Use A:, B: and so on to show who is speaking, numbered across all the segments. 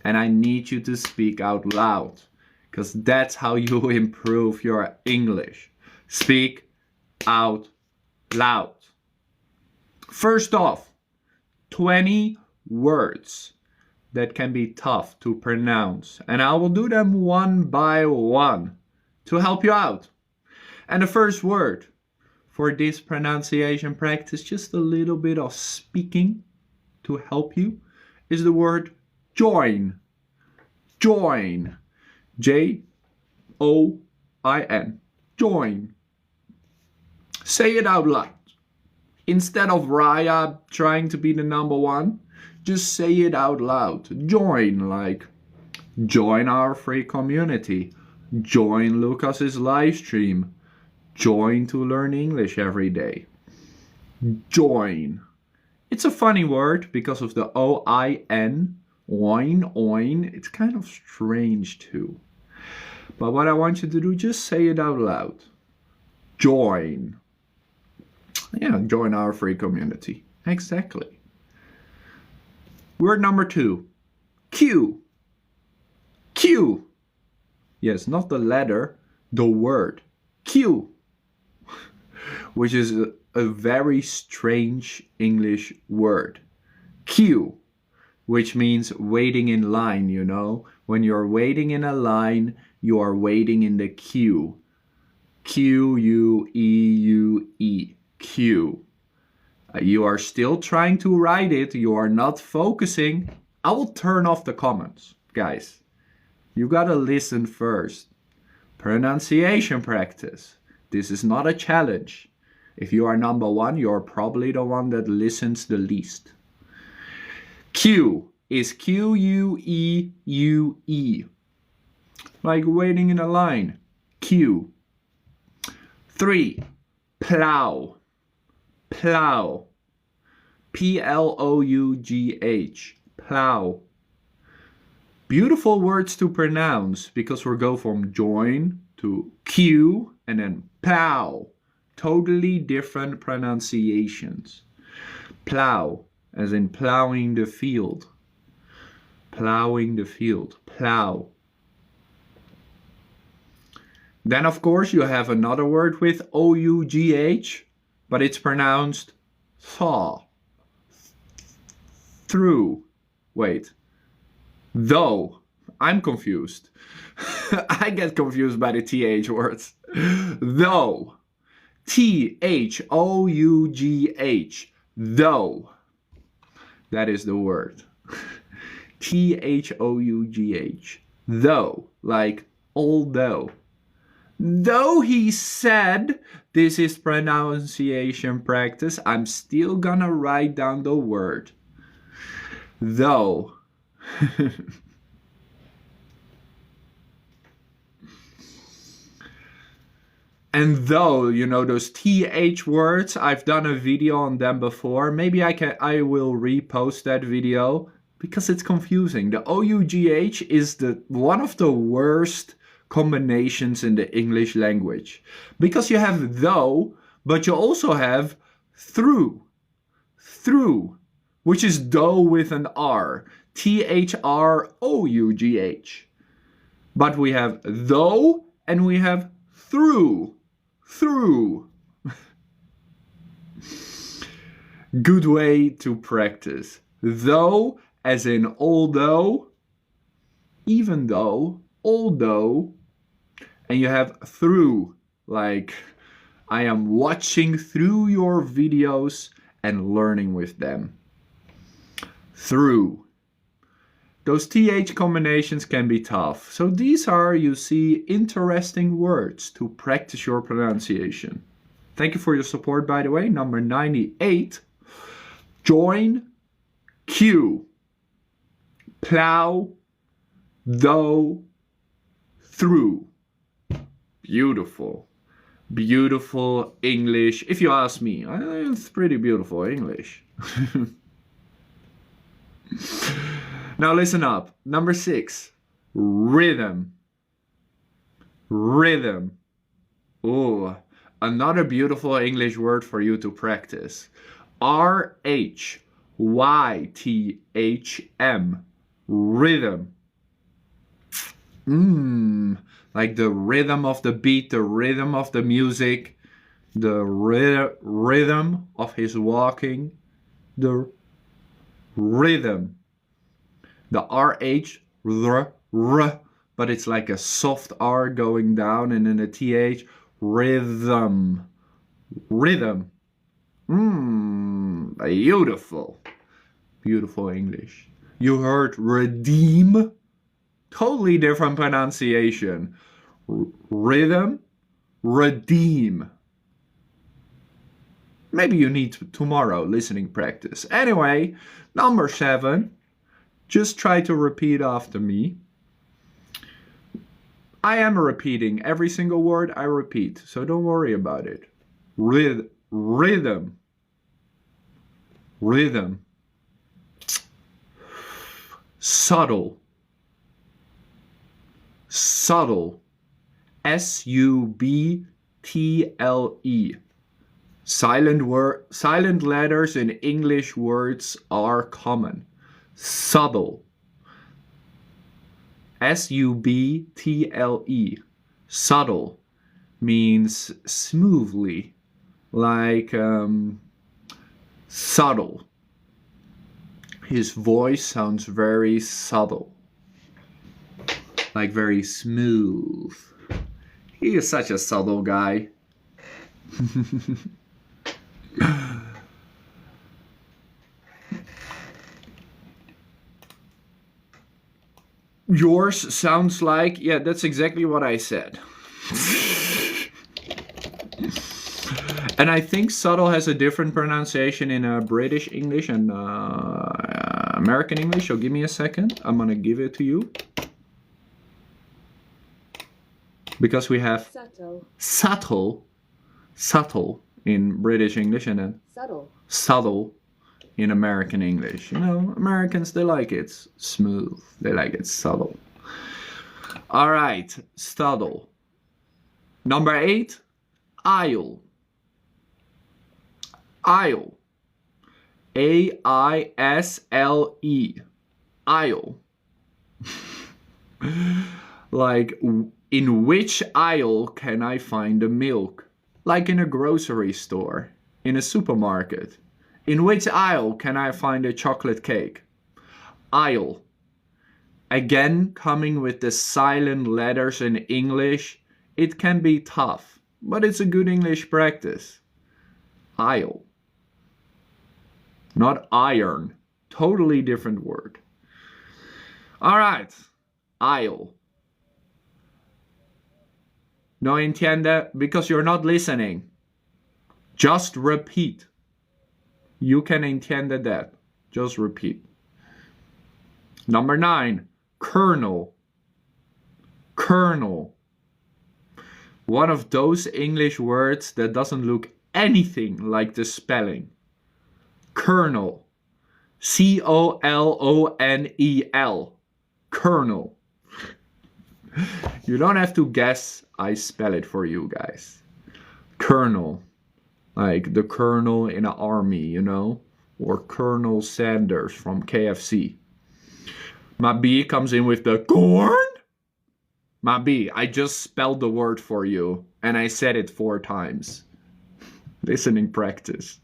A: And I need you to speak out loud, because that's how you improve your English. Speak out loud. First off, 20 words that can be tough to pronounce. And I will do them one by one to help you out. And the first word for this pronunciation practice, just a little bit of speaking to help you, is the word join. Join. J-O-I-N. Join. Say it out loud. Instead of Raya trying to be the number one, just say it out loud. Join, like join our free community. Join Lucas's live stream. Join to learn English every day. Join. It's a funny word because of the O-I-N. Oin, oin. It's kind of strange too. But what I want you to do, just say it out loud. Join. Yeah, join our free community. Exactly. Word number 2. Q. Q. Yes, not the letter, the word. Q. Which is a very strange English word. Q. Which means waiting in line, you know. When you're waiting in a line, you are waiting in the queue. Q-U-E-U-E. Q. You are still trying to write it. You are not focusing. I will turn off the comments, guys. You gotta listen first. Pronunciation practice. This is not a challenge. If you are number one, you're probably the one that listens the least. Q is Q-U-E-U-E. Like waiting in a line. Q. 3. Plough. Plough. P-L-O-U-G-H. Plough. Beautiful words to pronounce because we go from join to Q and then plough. Totally different pronunciations. Plough, as in plowing the field. Plowing the field. Plough. Then of course you have another word with O-U-G-H, but it's pronounced thaw. Through. Wait. Though. I'm confused. I get confused by the TH words. Though. T-H-O-U-G-H. Though. That is the word. T-H-O-U-G-H. Though. Like although. Though he said this is pronunciation practice, I'm still gonna write down the word. Though. And though, you know, those TH words, I've done a video on them before. Maybe I will repost that video because it's confusing. The O-U-G-H is one of the worst combinations in the English language. Because you have though, but you also have through. Through. Which is though with an R. T-H-R-O-U-G-H. But we have though and we have through. Through. Good way to practice. Though as in although, even though, although, and you have through, like I am watching through your videos and learning with them. Through. Those TH combinations can be tough. So these are, you see, interesting words to practice your pronunciation. Thank you for your support, by the way. Number 98. Join. Q. Plough. Though. Through. Beautiful. Beautiful English. If you ask me, it's pretty beautiful English. Now listen up. Number 6. Rhythm. Rhythm. Oh, another beautiful English word for you to practice. R-H-Y-T-H-M. Rhythm. Like the rhythm of the beat, the rhythm of the music, the rhythm of his walking, the rhythm. The RH, but it's like a soft R going down, and then a TH, rhythm. Rhythm. Beautiful. Beautiful English. You heard redeem. Totally different pronunciation. Rhythm, redeem. Maybe you need tomorrow listening practice. Anyway, number 7. Just try to repeat after me. I am repeating every single word I repeat, so don't worry about it. Rhythm. Rhythm. Subtle. Subtle. SUBTLE. Silent letters in English words are common. Subtle. SUBTLE. Subtle means smoothly, like subtle. His voice sounds very subtle, like very smooth. He is such a subtle guy. Yours sounds like, yeah, that's exactly what I said. And I think subtle has a different pronunciation in British English and American English. So give me a second. I'm gonna give it to you. Because we have subtle in British English and then subtle in American English. You know, Americans, they like it smooth. They like it subtle. All right, subtle. Number 8, aisle. Aisle. AISLE. Aisle. Like, in which aisle can I find the milk? Like in a grocery store, in a supermarket. In which aisle can I find a chocolate cake? Aisle. Again, coming with the silent letters in English, it can be tough, but it's a good English practice. Aisle. Not iron. Totally different word. All right. Aisle. No entiende? Because you're not listening. Just repeat. You can entiende that. Just repeat. Number 9. Kernel. Kernel. One of those English words that doesn't look anything like the spelling. Kernel. COLONEL. Kernel. You don't have to guess. I spell it for you guys. Colonel. Like the colonel in an army, you know? Or Colonel Sanders from KFC. My B comes in with the corn. My B, I just spelled the word for you. And I said it 4 times. Listening practice.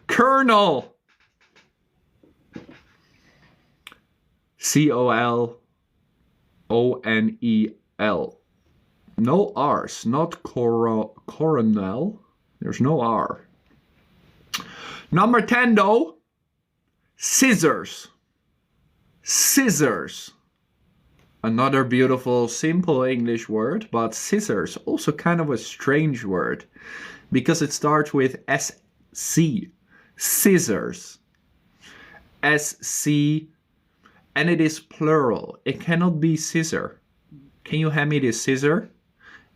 A: Colonel. COLONEL. No R's, not coronel. There's no R. Number 10 though. Scissors. Scissors. Another beautiful, simple English word, but scissors, also kind of a strange word. Because it starts with SC. Scissors. SC. And it is plural. It cannot be scissor. Can you hand me this scissor?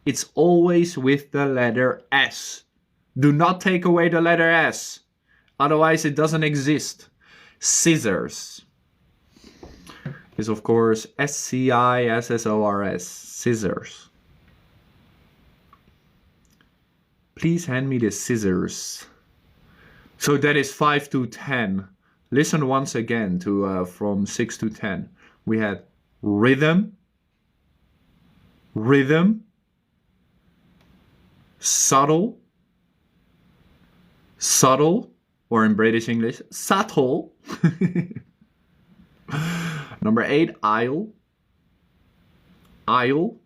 A: It's always with the letter S. Do not take away the letter S. Otherwise it doesn't exist. Scissors. Is of course SCISSORS. Scissors. Please hand me the scissors. So that is 5 to 10. Listen once again to from 6 to 10. We had rhythm, rhythm, subtle, subtle, or in British English, subtle. Number 8, aisle, aisle,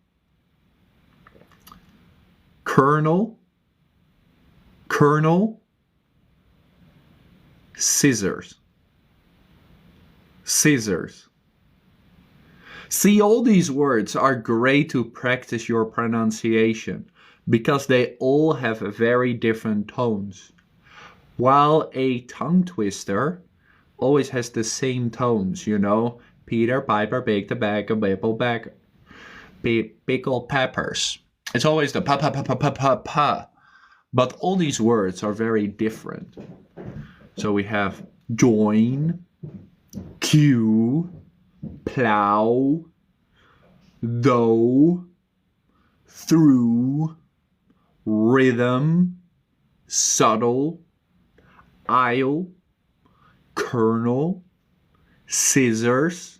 A: kernel, kernel, scissors, scissors. See, all these words are great to practice your pronunciation because they all have very different tones. While a tongue twister always has the same tones, you know, Peter Piper baked a bag of pickled peppers. It's always the pa pa pa pa pa pa pa. But all these words are very different. So we have join, cue, plough, though, through, rhythm, subtle, aisle, kernel, scissors,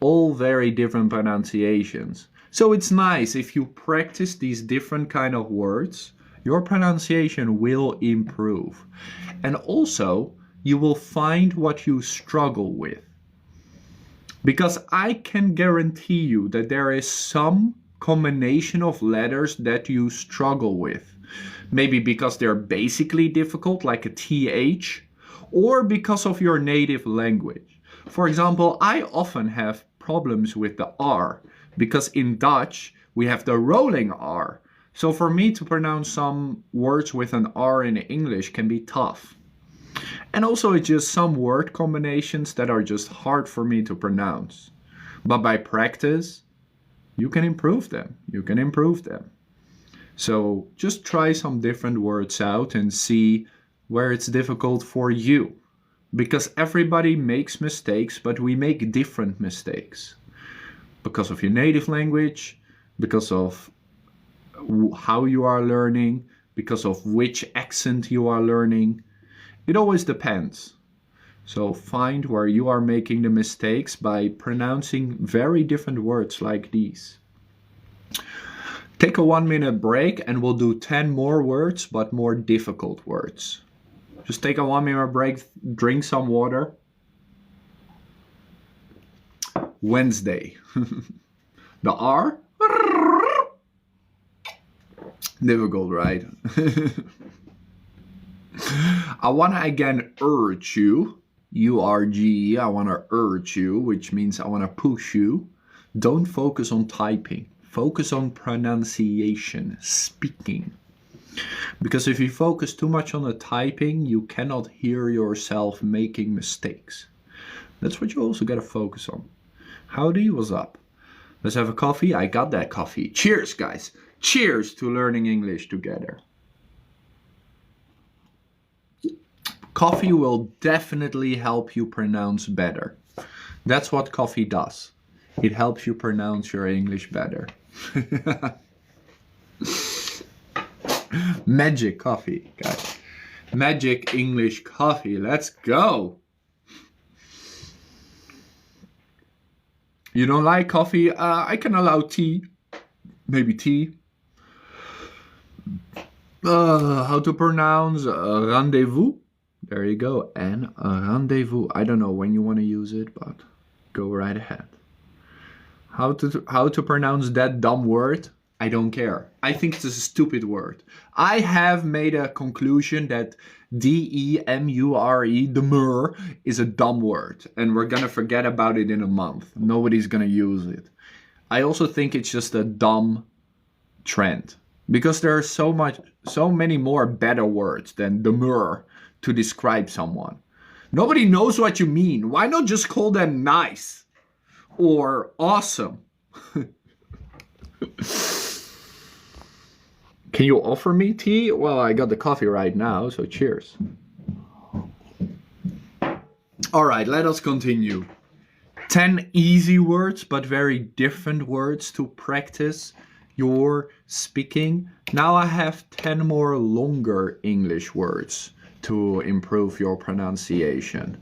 A: all very different pronunciations. So it's nice if you practice these different kind of words, your pronunciation will improve. And also, you will find what you struggle with. Because I can guarantee you that there is some combination of letters that you struggle with. Maybe because they're basically difficult, like a TH, or because of your native language. For example, I often have problems with the R, because in Dutch we have the rolling R. So for me to pronounce some words with an R in English can be tough. And also it's just some word combinations that are just hard for me to pronounce. But by practice, you can improve them. You can improve them. So just try some different words out and see where it's difficult for you. Because everybody makes mistakes, but we make different mistakes. Because of your native language, because of how you are learning, because of which accent you are learning. It always depends. So find where you are making the mistakes by pronouncing very different words like these. Take a 1-minute break and we'll do 10 more words, but more difficult words. Just take a 1-minute break, drink some water. Wednesday. The R? Difficult, right? I want to again urge you, U-R-G-E, I want to urge you, which means I want to push you. Don't focus on typing. Focus on pronunciation, speaking. Because if you focus too much on the typing, you cannot hear yourself making mistakes. That's what you also got to focus on. Howdy, what's up? Let's have a coffee. I got that coffee. Cheers, guys. Cheers to learning English together. Coffee will definitely help you pronounce better. That's what coffee does. It helps you pronounce your English better. Magic coffee, guys. Magic English coffee. Let's go. You don't like coffee? I can allow tea. Maybe tea. How to pronounce rendezvous? There you go. And rendezvous. I don't know when you want to use it, but go right ahead. How to pronounce that dumb word? I don't care. I think it's a stupid word. I have made a conclusion that D-E-M-U-R-E, demure, is a dumb word. And we're going to forget about it in a month. Nobody's going to use it. I also think it's just a dumb trend. Because there are so many more better words than demure to describe someone. Nobody knows what you mean. Why not just call them nice or awesome? Can you offer me tea? Well, I got the coffee right now, so cheers. All right, let us continue. 10 easy words, but very different words to practice your speaking. Now I have 10 more longer English words to improve your pronunciation.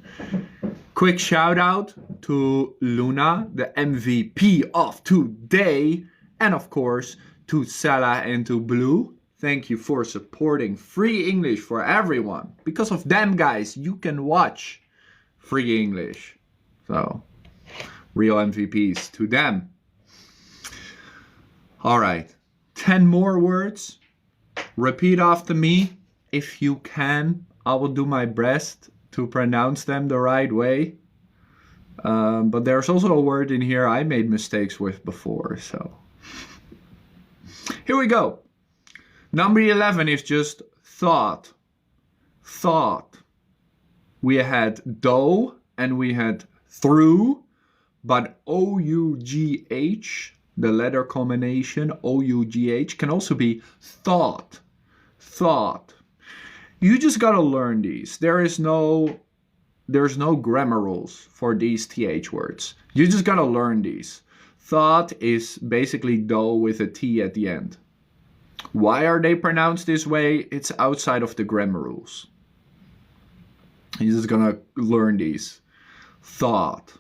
A: Quick shout out to Luna, the MVP of today. And of course, to Salah and to Blue. Thank you for supporting free English for everyone. Because of them, guys, you can watch free English. So, real MVPs to them. All right, 10 more words. Repeat after me if you can. I will do my best to pronounce them the right way. But there's also a word in here I made mistakes with before. So, here we go. Number 11 is just thought. Thought. We had though and we had through, but O-U-G-H, the letter combination O-U-G-H, can also be thought. Thought. You just gotta learn these. There's no grammar rules for these TH words. You just gotta learn these. Thought is basically though with a T at the end. Why are they pronounced this way? It's outside of the grammar rules. You're just gonna learn these. Thought.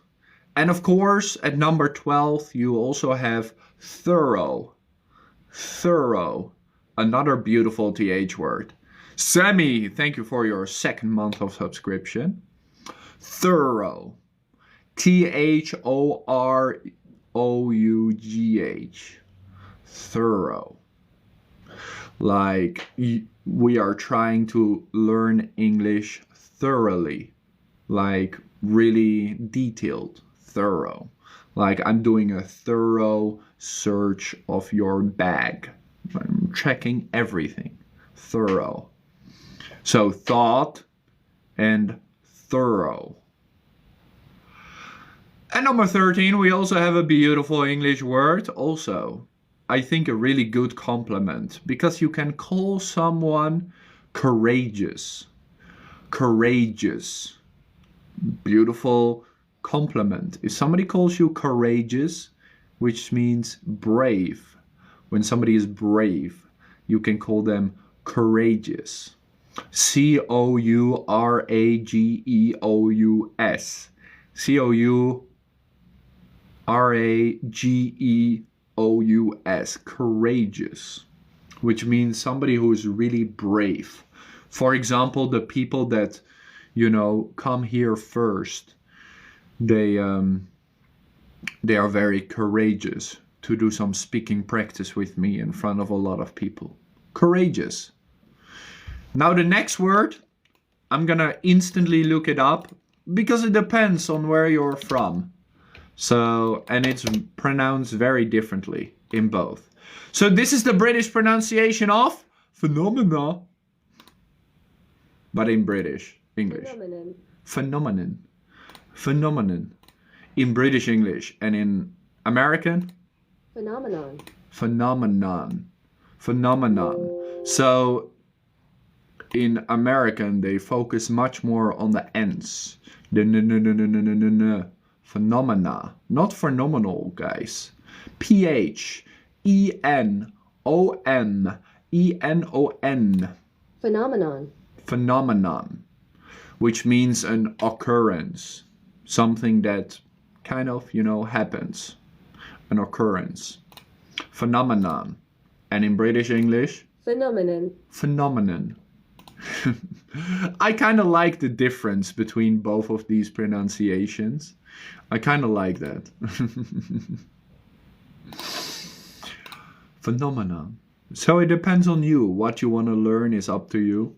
A: And of course, at number 12, you also have thorough. Thorough. Another beautiful TH word. Sammy, thank you for your 2nd month of subscription. Thorough. T-H-O-R-O-U-G-H. Thorough. Like we are trying to learn English thoroughly. Like really detailed. Thorough. Like I'm doing a thorough search of your bag. I'm checking everything. Thorough. So thought and thorough. And number 13, we also have a beautiful English word. Also, I think a really good compliment. Because you can call someone courageous. Courageous. Beautiful compliment. If somebody calls you courageous, which means brave. When somebody is brave, you can call them courageous. C-O-U-R-A-G-E-O-U-S. C-O-U-R-A-G-E-O-U-S. Courageous. Which means somebody who is really brave. For example, the people that, come here first, they are very courageous to do some speaking practice with me in front of a lot of people. Courageous. Now the next word, I'm gonna instantly look it up because it depends on where you're from. So, and it's pronounced very differently in both. So this is the British pronunciation of phenomena. But in British English. Phenomenon. Phenomenon. Phenomenon. In British English and in American? Phenomenon. Phenomenon. Phenomenon. So in American they focus much more on the N's. The n. Phenomena. Not phenomenal, guys. P-H-E-N-O-M-E-N-O-N. Phenomenon. Phenomenon. Which means an occurrence. Something that kind of, happens. An occurrence. Phenomenon. And in British English? Phenomenon. Phenomenon. I kind of like the difference between both of these pronunciations. I kind of like that. Phenomenon. So it depends on you. What you want to learn is up to you.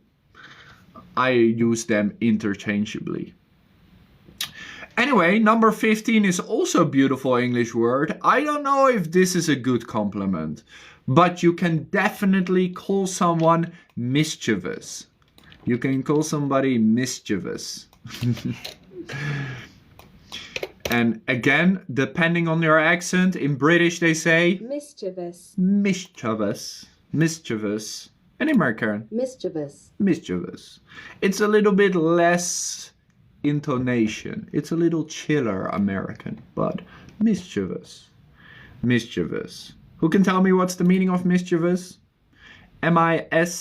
A: I use them interchangeably. Anyway, number 15 is also a beautiful English word. I don't know if this is a good compliment, but you can definitely call someone mischievous. You can call somebody mischievous. And again, depending on your accent, in British they say mischievous. Mischievous. Mischievous. And in American? Mischievous. Mischievous. It's a little bit less intonation. It's a little chiller American, but mischievous. Mischievous. Who can tell me what's the meaning of mischievous? M-I-S-C-H-I-E-V-O-U-S.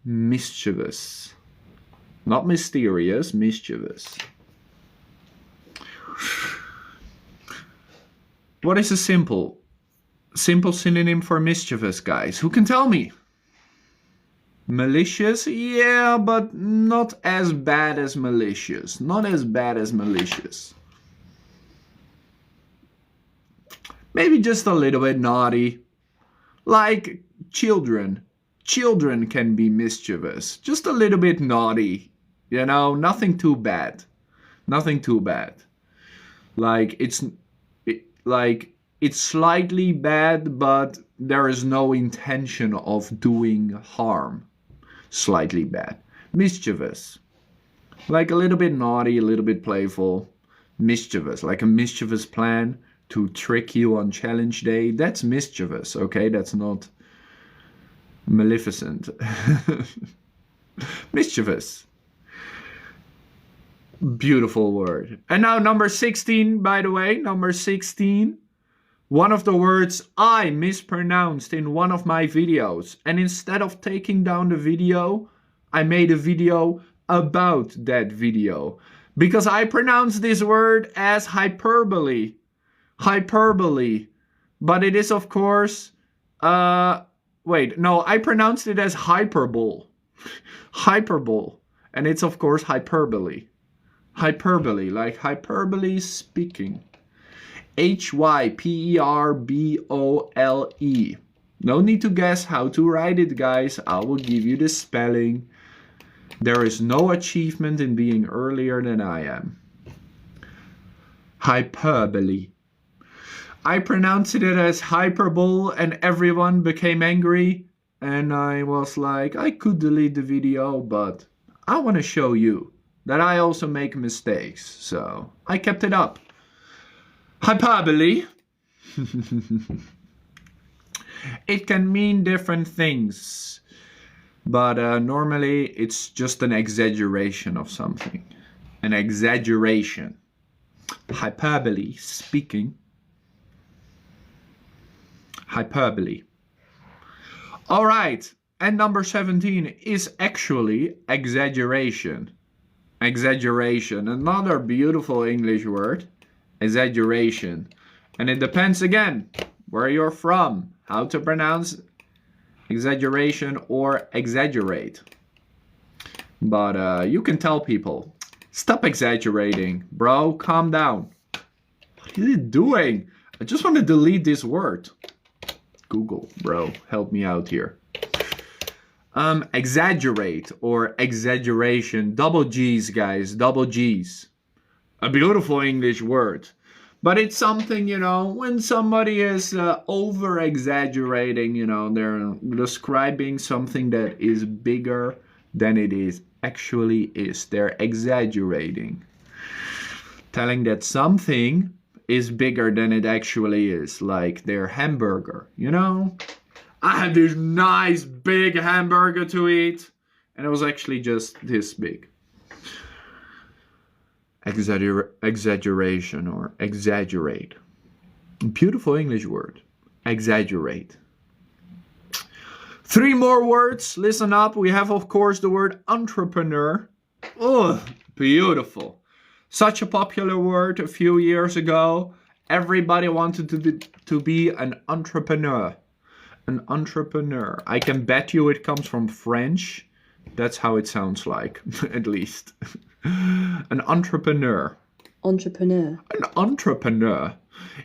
A: Mischievous. Not mysterious, mischievous. What is a simple synonym for mischievous, guys? Who can tell me? Malicious? Yeah, but not as bad as malicious. Not as bad as malicious. Maybe just a little bit naughty. Like children. Children can be mischievous. Just a little bit naughty. You know, nothing too bad. Nothing too bad. Like it's slightly bad, but there is no intention of doing harm. Slightly bad. Mischievous. Like a little bit naughty, a little bit playful. Mischievous. Like a mischievous plan to trick you on challenge day. That's mischievous, okay? That's not maleficent. Mischievous. Beautiful word. And now number 16, by the way. Number 16. One of the words I mispronounced in one of my videos. And instead of taking down the video, I made a video about that video. Because I pronounced this word as hyperbole. Hyperbole. But it is, of course... wait, no, I pronounced it as hyperbole. Hyperbole. And it's, of course, hyperbole. Hyperbole, like hyperbole speaking. Hyperbole. No need to guess how to write it, guys. I will give you the spelling. There is no achievement in being earlier than I am. Hyperbole. I pronounced it as hyperbole and everyone became angry. And I was like, I could delete the video, but I want to show you that I also make mistakes. So I kept it up. Hyperbole. It can mean different things. But normally it's just an exaggeration of something. An exaggeration. Hyperbole, speaking. Hyperbole. All right. And number 17 is actually exaggeration. Exaggeration. Another beautiful English word. Exaggeration. And it depends again where you're from. How to pronounce exaggeration or exaggerate. But you can tell people, stop exaggerating, bro, calm down. What is it doing? I just want to delete this word. Google, bro, help me out here. Exaggerate or exaggeration. Double G's, guys, double G's. A beautiful English word. But it's something, you know, when somebody is over-exaggerating, you know, they're describing something that is bigger than it actually is. They're exaggerating. Telling that something is bigger than it actually is. Like their hamburger, you know? I had this nice big hamburger to eat. And it was actually just this big. Exaggeration or exaggerate. Beautiful English word. Exaggerate. 3 more words. Listen up. We have, of course, the word entrepreneur. Oh, beautiful. Such a popular word a few years ago. Everybody wanted to be an entrepreneur. An entrepreneur. I can bet you it comes from French. That's how it sounds like, at least. An entrepreneur.
B: Entrepreneur.
A: An entrepreneur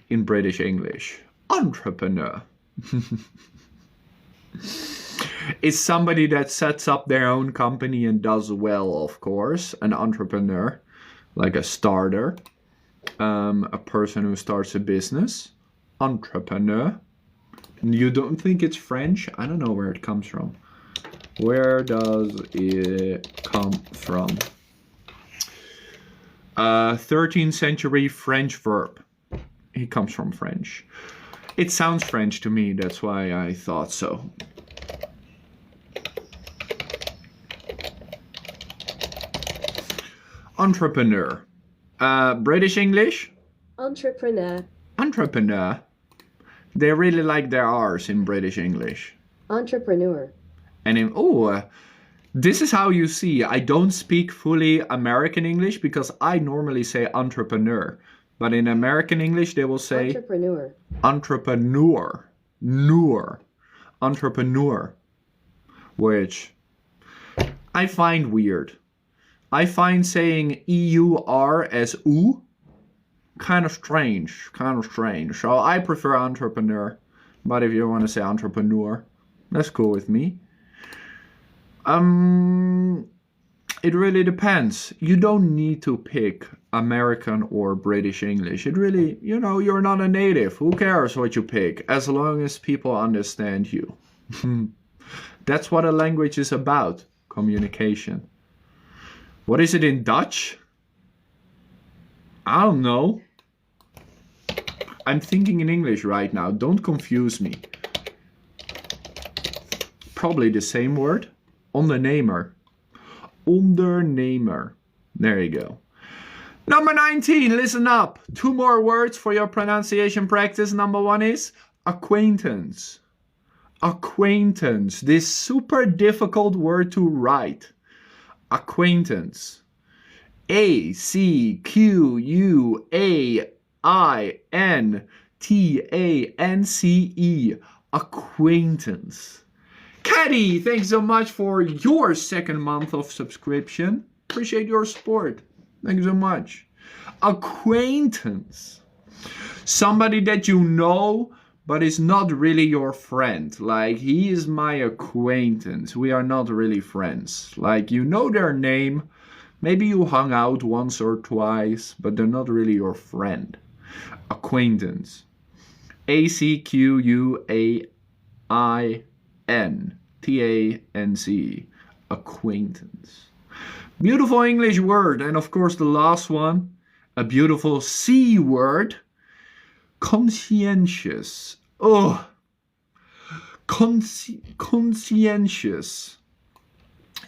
A: in British English. Entrepreneur. Is somebody that sets up their own company and does well, of course. An entrepreneur. Like a starter. A person who starts a business. Entrepreneur. You don't think it's French? I don't know where it comes from. Where does it come from? 13th century French verb. It comes from French. It sounds French to me, that's why I thought so. Entrepreneur. British English?
B: Entrepreneur.
A: Entrepreneur. They really like their R's in British English.
B: Entrepreneur.
A: And in, This is how you see. I don't speak fully American English because I normally say entrepreneur. But in American English, they will say
B: Entrepreneur.
A: entrepreneur. Entrepreneur. Which I find weird. I find saying EUR as oo kind of strange. So I prefer entrepreneur. But if you want to say entrepreneur, that's cool with me. It really depends. You don't need to pick American or British English. It really, you're not a native. Who cares what you pick as long as people understand you? That's what a language is about. Communication. What is it in Dutch? I don't know. I'm thinking in English right now. Don't confuse me. Probably the same word. Ondernemer. Ondernemer. There you go. Number 19, listen up. 2 more words for your pronunciation practice. Number 1 is acquaintance. Acquaintance. This super difficult word to write. Acquaintance. A-C-Q-U-A-I-N-T-A-N-C-E. Acquaintance. Caddy, thanks so much for your 2nd month of subscription. Appreciate your support. Thank you so much. Acquaintance. Somebody that you know, but is not really your friend. Like, he is my acquaintance. We are not really friends. Like, you know their name. Maybe you hung out once or twice, but they're not really your friend. Acquaintance. A-C-Q-U-A-I-N-T-A-N-C. Acquaintance. Beautiful English word. And of course the last one, a beautiful C word. Conscientious. Oh. Conscientious.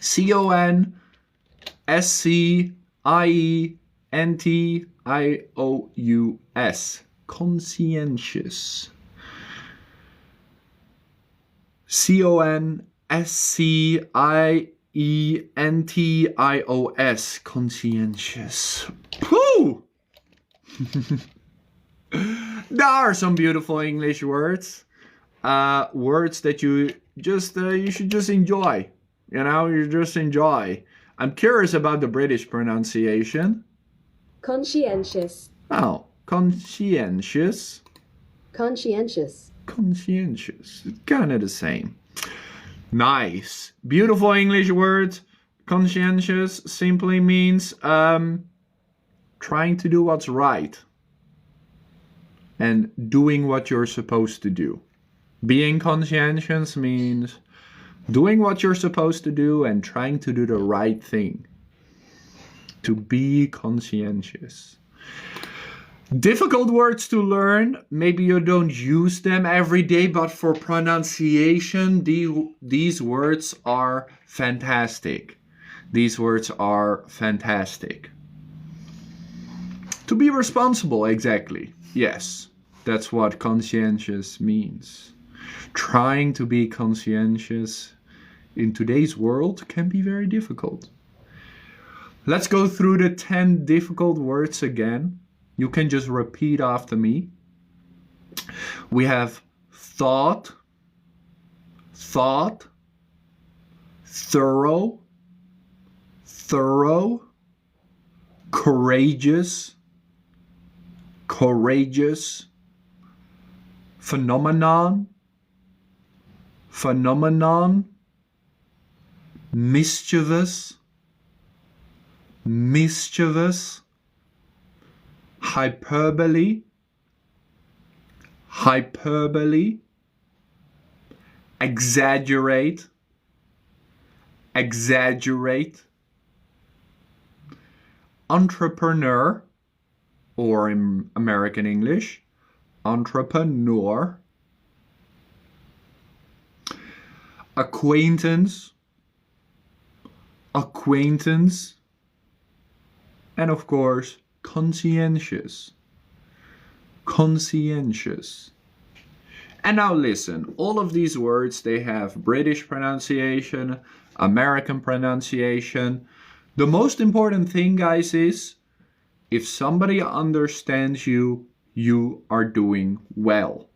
A: C-O-N-S-C-I-E-N-T-I-O-U-S. Conscientious. C-O-N-S-C-I-E-N-T-I-O-S. Conscientious. Woo! There are some beautiful English words. Words that you should just enjoy. You just enjoy. I'm curious about the British pronunciation.
B: Conscientious.
A: Oh, conscientious.
B: Conscientious.
A: Conscientious. It's kind of the same. Nice. Beautiful English word. Conscientious simply means trying to do what's right. And doing what you're supposed to do. Being conscientious means doing what you're supposed to do and trying to do the right thing. To be conscientious. Difficult words to learn. Maybe you don't use them every day, but for pronunciation, these words are fantastic. These words are fantastic. To be responsible, exactly. Yes, that's what conscientious means. Trying to be conscientious in today's world can be very difficult. Let's go through the 10 difficult words again. You can just repeat after me. We have thought, thorough, courageous, phenomenon, mischievous, hyperbole, exaggerate, entrepreneur, or in American English, entrepreneur, acquaintance, and of course, conscientious. And now listen, all of these words, they have British pronunciation, American pronunciation. The most important thing, guys, is if somebody understands you, you are doing well.